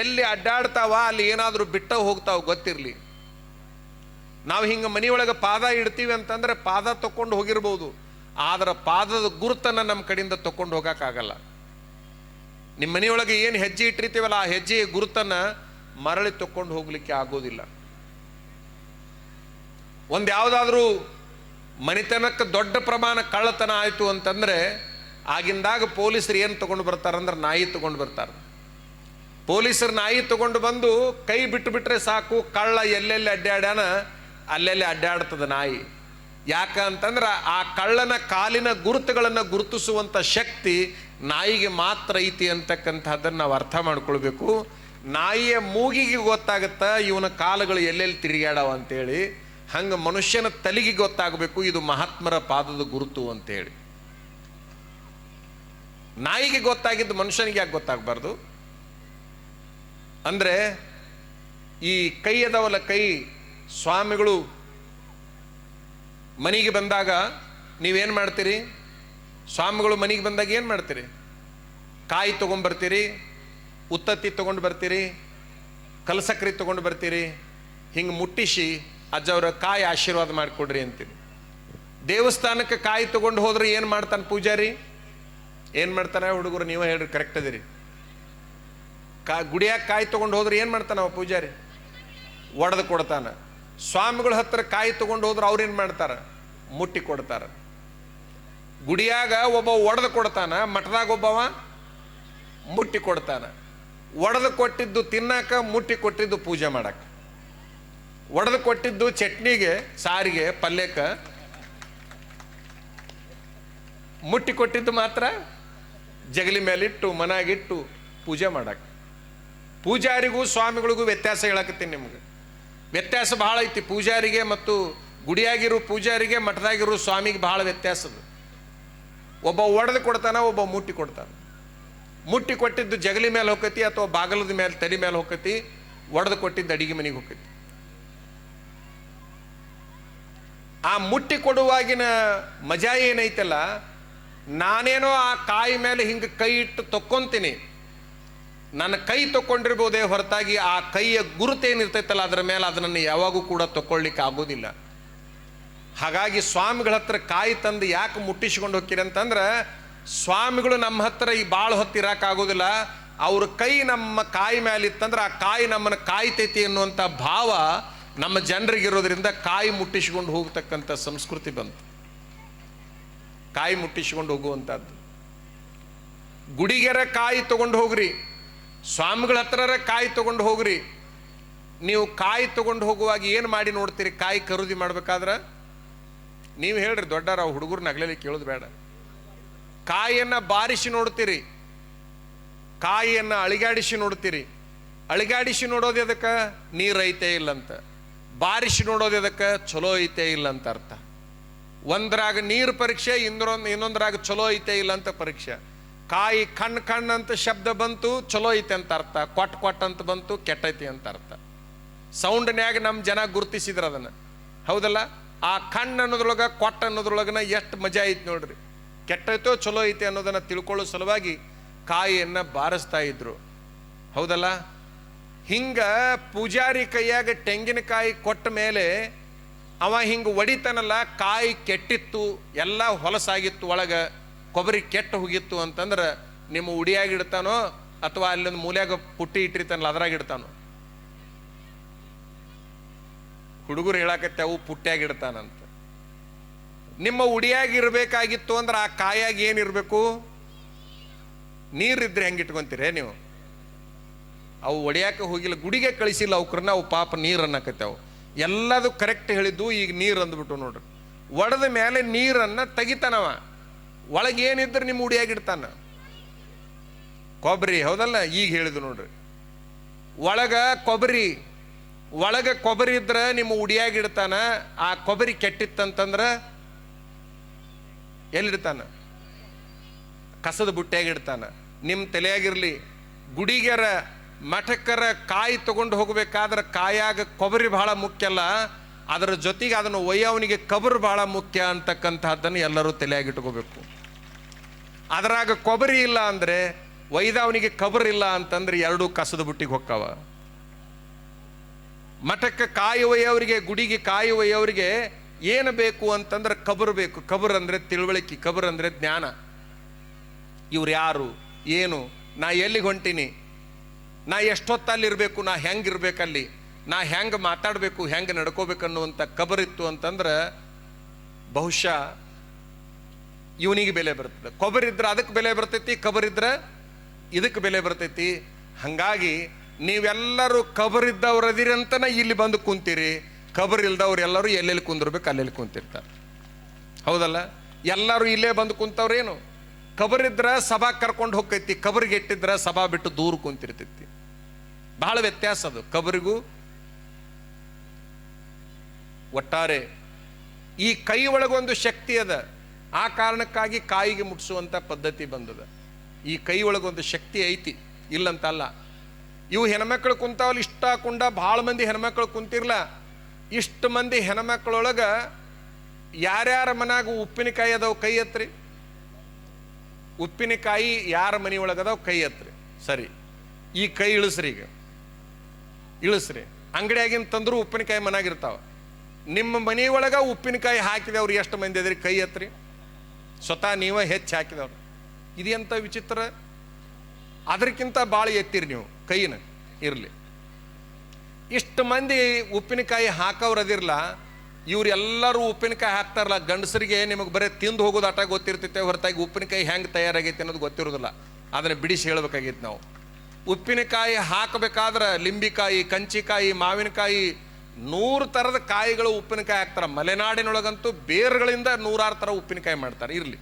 ಎಲ್ಲಿ ಅಡ್ಡಾಡ್ತಾವ ಅಲ್ಲಿ ಏನಾದರೂ ಬಿಟ್ಟ ಹೋಗ್ತಾವ ಗೊತ್ತಿರಲಿ. ನಾವು ಹಿಂಗೆ ಮನೆಯೊಳಗೆ ಪಾದ ಇಡ್ತೀವಿ ಅಂತಂದ್ರೆ ಪಾದ ತಕೊಂಡು ಹೋಗಿರ್ಬೋದು, ಆದ್ರೆ ಪಾದದ ಗುರುತನ್ನು ನಮ್ಮ ಕಡೆಯಿಂದ ತಕೊಂಡು ಹೋಗೋಕ್ಕಾಗಲ್ಲ. ನಿಮ್ಮ ಮನೆಯೊಳಗೆ ಏನು ಹೆಜ್ಜೆ ಇಟ್ಟಿರ್ತೀವಲ್ಲ ಆ ಹೆಜ್ಜೆಯ ಗುರುತನ್ನು ಮರಳಿ ತಕೊಂಡು ಹೋಗ್ಲಿಕ್ಕೆ ಆಗೋದಿಲ್ಲ. ಒಂದು ಯಾವುದಾದ್ರೂ ಮನೆತನಕ್ಕೆ ದೊಡ್ಡ ಪ್ರಮಾಣ ಕಳ್ಳತನ ಆಯಿತು ಅಂತಂದರೆ ಆಗಿಂದಾಗ ಪೊಲೀಸರು ಏನು ತೊಗೊಂಡು ಬರ್ತಾರಂದ್ರೆ ನಾಯಿ ತೊಗೊಂಡು ಬರ್ತಾರೆ. ಪೊಲೀಸರು ನಾಯಿ ತೊಗೊಂಡು ಬಂದು ಕೈ ಬಿಟ್ಟು ಬಿಟ್ರೆ ಸಾಕು, ಕಳ್ಳ ಎಲ್ಲೆಲ್ಲಿ ಅಡ್ಡಾಡ್ಯಾನ ಅಲ್ಲೆಲ್ಲಿ ಅಡ್ಡಾಡ್ತದೆ ನಾಯಿ. ಯಾಕಂತಂದ್ರೆ ಆ ಕಳ್ಳನ ಕಾಲಿನ ಗುರುತುಗಳನ್ನು ಗುರುತಿಸುವಂಥ ಶಕ್ತಿ ನಾಯಿಗೆ ಮಾತ್ರ ಐತಿ ಅಂತಕ್ಕಂಥದ್ದನ್ನು ನಾವು ಅರ್ಥ ಮಾಡ್ಕೊಳ್ಬೇಕು. ನಾಯಿಯ ಮೂಗಿಗೆ ಗೊತ್ತಾಗುತ್ತಾ ಇವನ ಕಾಲುಗಳು ಎಲ್ಲೆಲ್ಲಿ ತಿರುಗಾಡವ ಅಂತೇಳಿ, ಹಂಗೆ ಮನುಷ್ಯನ ತಲೆಗೆ ಗೊತ್ತಾಗಬೇಕು ಇದು ಮಹಾತ್ಮರ ಪಾದದ ಗುರುತು ಅಂತೇಳಿ. ನಾಯಿಗೆ ಗೊತ್ತಾಗಿದ್ದು ಮನುಷ್ಯನಿಗೆ ಯಾಕೆ ಗೊತ್ತಾಗಬಾರ್ದು? ಅಂದರೆ ಈ ಕೈ ಅದಾವಲ್ಲ, ಕೈ ಸ್ವಾಮಿಗಳು ಮನೆಗೆ ಬಂದಾಗ ನೀವೇನು ಮಾಡ್ತೀರಿ? ಸ್ವಾಮಿಗಳು ಮನೆಗೆ ಬಂದಾಗ ಏನು ಮಾಡ್ತೀರಿ? ಕಾಯಿ ತೊಗೊಂಡ್ಬರ್ತೀರಿ, ಉತ್ತತ್ತಿ ತೊಗೊಂಡು ಬರ್ತೀರಿ, ಕಲಸಕ್ರಿ ತೊಗೊಂಡು ಬರ್ತೀರಿ, ಹಿಂಗೆ ಮುಟ್ಟಿಸಿ ಅಜ್ಜವ್ರ ಕಾಯಿ ಆಶೀರ್ವಾದ ಮಾಡಿಕೊಡ್ರಿ ಅಂತೀರಿ. ದೇವಸ್ಥಾನಕ್ಕೆ ಕಾಯಿ ತೊಗೊಂಡು ಹೋದ್ರೆ ಏನು ಮಾಡ್ತಾನೆ ಪೂಜಾರಿ? ಏನು ಮಾಡ್ತಾನೆ ಹುಡುಗರು? ನೀವೇ ಹೇಳ್ರಿ, ಕರೆಕ್ಟ್ ಅದಿರಿ. ಗುಡಿಯಾಗ ಕಾಯಿ ತೊಗೊಂಡು ಹೋದ್ರೆ ಏನು ಮಾಡ್ತಾನೆ ಅವ ಪೂಜಾರಿ? ಒಡೆದು ಕೊಡ್ತಾನೆ. ಸ್ವಾಮಿಗಳ ಹತ್ರ ಕಾಯಿ ತೊಗೊಂಡು ಹೋದ್ರೆ ಅವ್ರೇನು ಮಾಡ್ತಾರೆ? ಮುಟ್ಟಿ ಕೊಡ್ತಾರೆ. ಗುಡಿಯಾಗ ಒಬ್ಬ ಒಡೆದು ಕೊಡ್ತಾನ, ಮಠದಾಗ ಒಬ್ಬವ ಮುಟ್ಟಿ ಕೊಡ್ತಾನ. ಒಡೆದು ಕೊಟ್ಟಿದ್ದು ತಿನ್ನಾಕ, ಮುಟ್ಟಿ ಕೊಟ್ಟಿದ್ದು ಪೂಜೆ ಮಾಡಕ್ಕೆ. ಒಡೆದು ಕೊಟ್ಟಿದ್ದು ಚಟ್ನಿಗೆ, ಸಾರಿಗೆ, ಪಲ್ಯಕ್ಕೆ, ಮುಟ್ಟಿ ಕೊಟ್ಟಿದ್ದು ಮಾತ್ರ ಜಗಲಿ ಮೇಲಿಟ್ಟು ಮನಾಗಿಟ್ಟು ಪೂಜೆ ಮಾಡಕ್ಕೆ. ಪೂಜಾರಿಗೂ ಸ್ವಾಮಿಗಳಿಗೂ ವ್ಯತ್ಯಾಸ ಹೇಳಕತ್ತೀನಿ ನಿಮ್ಗೆ. ವ್ಯತ್ಯಾಸ ಬಹಳ ಐತಿ. ಪೂಜಾರಿಗೆ ಮತ್ತು ಗುಡಿಯಾಗಿರೋ ಪೂಜಾರಿಗೆ, ಮಠದಾಗಿರೋ ಸ್ವಾಮಿಗೆ ಬಹಳ ವ್ಯತ್ಯಾಸದ. ಒಬ್ಬ ಒಡೆದು ಕೊಡ್ತಾನ, ಒಬ್ಬ ಮುಟ್ಟಿ ಕೊಡ್ತಾನೆ. ಮುಟ್ಟಿ ಕೊಟ್ಟಿದ್ದು ಜಗಲಿ ಮೇಲೆ ಹೋಗತಿ ಅಥವಾ ಬಾಗಲದ ಮೇಲೆ ತಲೆ ಮೇಲೆ ಹೋಗತಿ, ಒಡೆದು ಕೊಟ್ಟಿದ್ದು ಅಡಿಗೆ ಮನೆಗೆ ಹೋಗತಿ. ಆ ಮುಟ್ಟಿ ಕೊಡುವಾಗಿನ ಮಜಾ ಏನೈತಲ್ಲ, ನಾನೇನೋ ಆ ಕಾಯಿ ಮೇಲೆ ಹಿಂಗೆ ಕೈ ಇಟ್ಟು ತಕ್ಕೊಂತೀನಿ, ನನ್ನ ಕೈ ತಕ್ಕೊಂಡಿರ್ಬೋದೇ ಹೊರತಾಗಿ ಆ ಕೈಯ ಗುರುತೇನಿರ್ತೈತಲ್ಲ ಅದರ ಮೇಲೆ ಅದನ್ನು ಯಾವಾಗೂ ಕೂಡ ತಗೊಳ್ಳಿಕ್ಕೆ ಆಗೋದಿಲ್ಲ. ಹಾಗಾಗಿ ಸ್ವಾಮಿಗಳ ಹತ್ರ ಕಾಯಿ ತಂದು ಯಾಕೆ ಮುಟ್ಟಿಸ್ಕೊಂಡು ಹೋಗ್ತೀರಿ ಅಂತಂದ್ರೆ, ಸ್ವಾಮಿಗಳು ನಮ್ಮ ಹತ್ರ ಈ ಭಾಳ ಹೊತ್ತು ಇರೋಕ್ಕಾಗೋದಿಲ್ಲ, ಅವ್ರ ಕೈ ನಮ್ಮ ಕಾಯಿ ಮೇಲೆ ಇತ್ತಂದ್ರೆ ಆ ಕಾಯಿ ನಮ್ಮನ್ನು ಕಾಯ್ತೈತಿ ಅನ್ನುವಂಥ ಭಾವ ನಮ್ಮ ಜನರಿಗಿರೋದ್ರಿಂದ ಕಾಯಿ ಮುಟ್ಟಿಸ್ಕೊಂಡು ಹೋಗ್ತಕ್ಕಂಥ ಸಂಸ್ಕೃತಿ ಬಂತು. ಕಾಯಿ ಮುಟ್ಟಿಸ್ಕೊಂಡು ಹೋಗುವಂಥದ್ದು. ಗುಡಿಗೆರ ಕಾಯಿ ತಗೊಂಡು ಹೋಗ್ರಿ, ಸ್ವಾಮಿಗಳ ಹತ್ರ ಕಾಯಿ ತಗೊಂಡು ಹೋಗ್ರಿ. ನೀವು ಕಾಯಿ ತಗೊಂಡು ಹೋಗುವಾಗ ಏನು ಮಾಡಿ ನೋಡ್ತೀರಿ? ಕಾಯಿ ಖರೀದಿ ಮಾಡ್ಬೇಕಾದ್ರೆ ನೀವು ಹೇಳ್ರಿ, ದೊಡ್ಡರ ಹುಡುಗರು ನಗಲಲ್ಲಿ ಕೇಳೋದು ಬೇಡ. ಕಾಯಿಯನ್ನು ಬಾರಿಸಿ ನೋಡ್ತೀರಿ, ಕಾಯಿಯನ್ನು ಅಳಿಗಾಡಿಸಿ ನೋಡ್ತೀರಿ. ಅಳಿಗಾಡಿಸಿ ನೋಡೋದು ಅದಕ್ಕೆ ನೀರು ಐತೆ ಇಲ್ಲ ಅಂತ, ಬಾರಿಸಿ ನೋಡೋದು ಅದಕ್ಕೆ ಚಲೋ ಐತೆ ಇಲ್ಲ ಅಂತ ಅರ್ಥ. ಒಂದ್ರಾಗ ನೀರು ಪರೀಕ್ಷೆ, ಇನ್ನೊಂದ್ರಾಗ ಚಲೋ ಐತೆ ಇಲ್ಲ ಅಂತ ಪರೀಕ್ಷೆ. ಕಾಯಿ ಕಣ್ಣು ಅಂತ ಶಬ್ದ ಬಂತು, ಚಲೋ ಐತೆ ಅಂತ ಅರ್ಥ. ಕೊಟ್ ಅಂತ ಬಂತು, ಕೆಟ್ಟೈತಿ ಅಂತ ಅರ್ಥ. ಸೌಂಡ್ನ್ಯಾಗ ನಮ್ಮ ಜನ ಗುರುತಿಸಿದ್ರ ಅದನ್ನ, ಹೌದಲ್ಲ? ಆ ಕಣ್ಣು ಅನ್ನೋದ್ರೊಳಗ ಕೊಟ್ಟ ಅನ್ನೋದ್ರೊಳಗನ ಎಷ್ಟು ಮಜಾ ಐತಿ ನೋಡ್ರಿ. ಕೆಟ್ಟೈತೋ ಚಲೋ ಐತೆ ಅನ್ನೋದನ್ನ ತಿಳ್ಕೊಳ್ಳೋ ಸಲುವಾಗಿ ಕಾಯಿಯನ್ನ ಬಾರಿಸ್ತಾ ಇದ್ರು, ಹೌದಲ್ಲ? ಹಿಂಗ ಪೂಜಾರಿ ಕೈಯಾಗ ತೆಂಗಿನಕಾಯಿ ಕೊಟ್ಟ ಮೇಲೆ ಅವ ಹಿಂಗೆ ಒಡಿತಾನಲ್ಲ, ಕಾಯಿ ಕೆಟ್ಟಿತ್ತು, ಎಲ್ಲ ಹೊಲಸಾಗಿತ್ತು, ಒಳಗ ಕೊಬ್ಬರಿ ಕೆಟ್ಟು ಹೋಗಿತ್ತು ಅಂತಂದ್ರೆ ನಿಮ್ಮ ಉಡಿಯಾಗಿಡ್ತಾನೋ ಅಥವಾ ಅಲ್ಲೊಂದು ಮೂಲ್ಯಾಗ ಪುಟ್ಟಿ ಇಟ್ಟಿರ್ತಾನಲ್ಲ ಅದ್ರಾಗ ಇಡ್ತಾನೋ? ಹುಡುಗರು ಹೇಳಕತ್ತವು ಪುಟ್ಟ್ಯಾಗಿಡ್ತಾನಂತ. ನಿಮ್ಮ ಉಡಿಯಾಗಿರ್ಬೇಕಾಗಿತ್ತು ಅಂದ್ರೆ ಆ ಕಾಯಾಗ ಏನಿರ್ಬೇಕು? ನೀರಿದ್ರೆ ಹೆಂಗೆ ಇಟ್ಕೊಂತೀರೇ ನೀವು? ಅವು ಒಡೆಯಾಕೆ ಹೋಗಿಲ್ಲ, ಗುಡಿಗೆ ಕಳಿಸಿಲ್ಲ ಅವ್ರನ್ನ, ಅವು ಪಾಪ ನೀರು ಅನ್ನಕತ್ತವು. ಎಲ್ಲದು ಕರೆಕ್ಟ್ ಹೇಳಿದ್ದು, ಈಗ ನೀರು ಅಂದ್ಬಿಟ್ಟು ನೋಡ್ರಿ. ಒಡೆದ ಮೇಲೆ ನೀರನ್ನು ತೆಗಿತಾನವ, ಒಳಗೇನಿದ್ರೆ ನಿಮ್ಮ ಉಡಿಯಾಗಿಡ್ತಾನ ಕೊಬ್ಬರಿ, ಹೌದಲ್ಲ? ಈಗ ಹೇಳಿದ್ದು ನೋಡ್ರಿ, ಒಳಗ ಕೊಬ್ಬರಿ ಇದ್ರೆ ನಿಮ್ಮ ಉಡಿಯಾಗಿಡ್ತಾನ. ಆ ಕೊಬ್ಬರಿ ಕೆಟ್ಟಿತ್ತಂತಂದ್ರೆ ಎಲ್ಲಿಡ್ತಾನ? ಕಸದ ಬುಟ್ಟಿಯಾಗಿಡ್ತಾನ. ನಿಮ್ಮ ತಲೆಯಾಗಿರ್ಲಿ, ಗುಡಿಗೆರ ಮಠಕ್ಕರ ಕಾಯಿ ತಗೊಂಡು ಹೋಗ್ಬೇಕಾದ್ರೆ ಕಾಯಾಗ ಕೊಬ್ಬರಿ ಬಹಳ ಮುಖ್ಯ ಅಲ್ಲ, ಅದರ ಜೊತೆಗೆ ಅದನ್ನು ಒಯ್ಯವನಿಗೆ ಕಬರು ಬಹಳ ಮುಖ್ಯ ಅಂತಕ್ಕಂಥದ್ದನ್ನು ಎಲ್ಲರೂ ತಲೆಯಾಗಿಟ್ಕೋಬೇಕು. ಅದರಾಗ ಕೊಬ್ಬರಿ ಇಲ್ಲ ಅಂದರೆ, ಒಯ್ದವನಿಗೆ ಕಬರ್ ಇಲ್ಲ ಅಂತಂದ್ರೆ ಎರಡೂ ಕಸದ ಬುಟ್ಟಿಗೆ ಹೊಕ್ಕವ. ಮಠಕ್ಕೆ ಕಾಯಿ ಒಯ್ಯವರಿಗೆ, ಗುಡಿಗೆ ಕಾಯಿ ಒಯ್ಯವರಿಗೆ ಏನು ಬೇಕು ಅಂತಂದ್ರೆ ಕಬರ್ ಬೇಕು. ಕಬರ್ ಅಂದರೆ ತಿಳುವಳಿಕೆ, ಕಬರ್ ಅಂದರೆ ಜ್ಞಾನ. ಇವ್ರು ಯಾರು, ಏನು, ನಾ ಎಲ್ಲಿಗೆ ಹೊಂಟೀನಿ, ನಾ ಎಷ್ಟೊತ್ತಲ್ಲಿರಬೇಕು, ನಾ ಹೆಂಗಿರ್ಬೇಕಲ್ಲಿ, ನಾ ಹೆಂಗೆ ಮಾತಾಡಬೇಕು, ಹೆಂಗೆ ನಡ್ಕೋಬೇಕನ್ನುವಂಥ ಕಬರಿತ್ತು ಅಂತಂದ್ರೆ ಬಹುಶಃ ಇವನಿಗೆ ಬೆಲೆ ಬರ್ತದೆ. ಕೊಬ್ಬರಿದ್ರೆ ಅದಕ್ಕೆ ಬೆಲೆ ಬರ್ತೈತಿ, ಕಬರಿದ್ರೆ ಇದಕ್ಕೆ ಬೆಲೆ ಬರ್ತೈತಿ. ಹಾಗಾಗಿ ನೀವೆಲ್ಲರೂ ಕಬರಿದ್ದವ್ರದಿರಿ ಅಂತನ ಇಲ್ಲಿ ಬಂದು ಕುಂತೀರಿ, ಕಬರ್ ಇಲ್ದವ್ರು ಎಲ್ಲರೂ ಎಲ್ಲೆಲ್ಲಿ ಕುಂದಿರ್ಬೇಕು ಅಲ್ಲೆಲ್ಲಿ ಕುಂತಿರ್ತಾರೆ, ಹೌದಲ್ಲ? ಎಲ್ಲರೂ ಇಲ್ಲೇ ಬಂದು ಕುಂತವ್ರೇನು? ಕಬರಿದ್ರೆ ಸಭಾ ಕರ್ಕೊಂಡು ಹೋಗ್ತೈತಿ, ಕಬರಿಗೆ ಇಟ್ಟಿದ್ರೆ ಸಭಾ ಬಿಟ್ಟು ದೂರ ಕುಂತಿರ್ತೈತಿ. ಬಹಳ ವ್ಯತ್ಯಾಸ ಅದು ಕಬರಿಗೂ. ಒಟ್ಟಾರೆ ಈ ಕೈ ಒಳಗೊಂದು ಶಕ್ತಿ ಅದ, ಆ ಕಾರಣಕ್ಕಾಗಿ ಕಾಯಿಗೆ ಮುಟ್ಸುವಂಥ ಪದ್ಧತಿ ಬಂದದ. ಈ ಕೈ ಒಳಗೊಂದು ಶಕ್ತಿ ಐತಿ, ಇಲ್ಲಂತಲ್ಲ. ಇವು ಹೆಣ್ಮಕ್ಳು ಕುಂತಾವಲ್ಲಿ ಇಷ್ಟ ಕುಂಡ, ಭಾಳ ಮಂದಿ ಹೆಣ್ಮಕ್ಳು ಕುಂತಿರ್ಲ. ಇಷ್ಟು ಮಂದಿ ಹೆಣ್ಮಕ್ಳೊಳಗೆ ಯಾರ್ಯಾರ ಮನ್ಯಾಗ ಉಪ್ಪಿನಕಾಯಿ ಅದಾವ ಕೈ ಎತ್ರಿ. ಉಪ್ಪಿನಕಾಯಿ ಯಾರ ಮನೆಯೊಳಗದಾವ ಕೈ ಎತ್ರಿ. ಸರಿ, ಈ ಕೈ ಇಳಿಸ್ರಿ, ಈಗ ಇಳಿಸ್ರಿ. ಅಂಗಡಿಯಾಗಿನ ತಂದ್ರು ಉಪ್ಪಿನಕಾಯಿ ಮನಾಗಿರ್ತಾವ. ನಿಮ್ಮ ಮನೆಯೊಳಗ ಉಪ್ಪಿನಕಾಯಿ ಹಾಕಿದವ್ರು ಎಷ್ಟು ಮಂದಿ ಅದ್ರಿ? ಕೈ ಎತ್ರಿ. ಸ್ವತಃ ನೀವೇ ಹೆಚ್ಚು ಹಾಕಿದವ್ರು. ಇದೆಂಥ ವಿಚಿತ್ರ! ಅದಕ್ಕಿಂತ ಭಾಳ ಎತ್ತಿರಿ ನೀವು ಕೈನ. ಇರಲಿ, ಇಷ್ಟು ಮಂದಿ ಉಪ್ಪಿನಕಾಯಿ ಹಾಕೋರು ಅದಿರಲ್ಲ, ಇವರೆಲ್ಲರೂ ಉಪ್ಪಿನಕಾಯಿ ಹಾಕ್ತಾರಲ್ಲ. ಗಂಡಸರಿಗೆ ನಿಮಗೆ ಬರೀ ತಿಂದು ಹೋಗೋದು ಆಟ ಗೊತ್ತಿರ್ತೈತೆ ಹೊರತಾಗಿ ಉಪ್ಪಿನಕಾಯಿ ಹೆಂಗೆ ತಯಾರಾಗೈತೆ ಅನ್ನೋದು ಗೊತ್ತಿರೋದಿಲ್ಲ. ಅದನ್ನು ಬಿಡಿಸಿ ಹೇಳ್ಬೇಕಾಗಿತ್ತು ನಾವು. ಉಪ್ಪಿನಕಾಯಿ ಹಾಕಬೇಕಾದ್ರೆ ಲಿಂಬಿಕಾಯಿ, ಕಂಚಿಕಾಯಿ, ಮಾವಿನಕಾಯಿ, 100 ಥರದ ಕಾಯಿಗಳು ಉಪ್ಪಿನಕಾಯಿ ಹಾಕ್ತಾರೆ. ಮಲೆನಾಡಿನೊಳಗಂತೂ ಬೇರುಗಳಿಂದ 100 ಥರ ಉಪ್ಪಿನಕಾಯಿ ಮಾಡ್ತಾರೆ. ಇರಲಿ,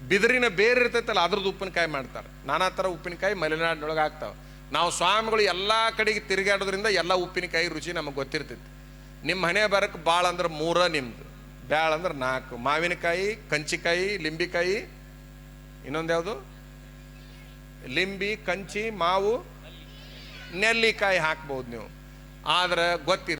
ಬಿದಿರಿನ ಬೇರೆ ಇರ್ತೈತಲ್ಲ ಅದ್ರದ್ದು ಉಪ್ಪಿನಕಾಯಿ ಮಾಡ್ತಾರೆ. ನಾನಾ ಥರ ಉಪ್ಪಿನಕಾಯಿ ಮಲೆನಾಡಿನೊಳಗೆ ಆಗ್ತಾವೆ. ನಾವು ಸ್ವಾಮಿಗಳು ಎಲ್ಲ ಕಡೆಗೆ ತಿರುಗಾಡೋದ್ರಿಂದ ಎಲ್ಲ ಉಪ್ಪಿನಕಾಯಿ ರುಚಿ ನಮಗೆ ಗೊತ್ತಿರ್ತೈತಿ. ನಿಮ್ಮ ಹಣೆ ಬರಕ್ಕೆ ಭಾಳ ಅಂದ್ರೆ 3, ನಿಮ್ಮದು ಬ್ಯಾಳ ಅಂದ್ರೆ 4. ಮಾವಿನಕಾಯಿ, ಕಂಚಿಕಾಯಿ, ಲಿಂಬಿಕಾಯಿ, ಇನ್ನೊಂದು ಯಾವುದು? ಲಿಂಬಿ, ಕಂಚಿ, ಮಾವು, ನೆಲ್ಲಿಕಾಯಿ ಹಾಕ್ಬೋದು ನೀವು. ಆದ್ರೆ ಗೊತ್ತಿರ